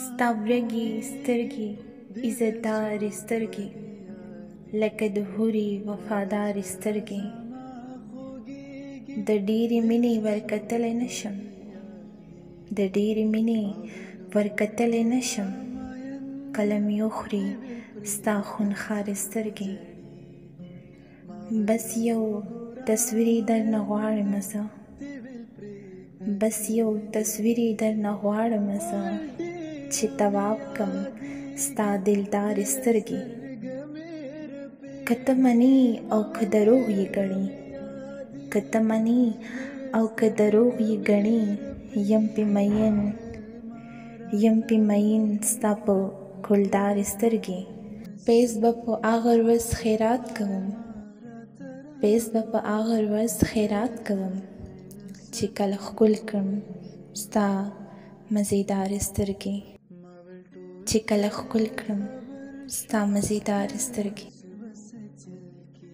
ستا ورږې سترګې عزتدارې سترګې لکه د حورې وفادارې سترګې د ډېرې مینې ورکتلی نشم د ډېرې مینې ورکتلی نشم کله مې وخوري ستا خونخوارې سترګې بس یو تصویر یې درنه غواړمه زه بس یو تصویر یې درنه غواړمه زه چې طواف کم ستا دلدارې سترګې که ته منې او که دروغ یې ګڼې که ته منې او که دروغ یې ګڼې یم پې مین ستا په ګلدارې سترګې پیز به په هغه ورځ خیرات کوم چې کله ښکل کړم ستا مزیدارې سترګې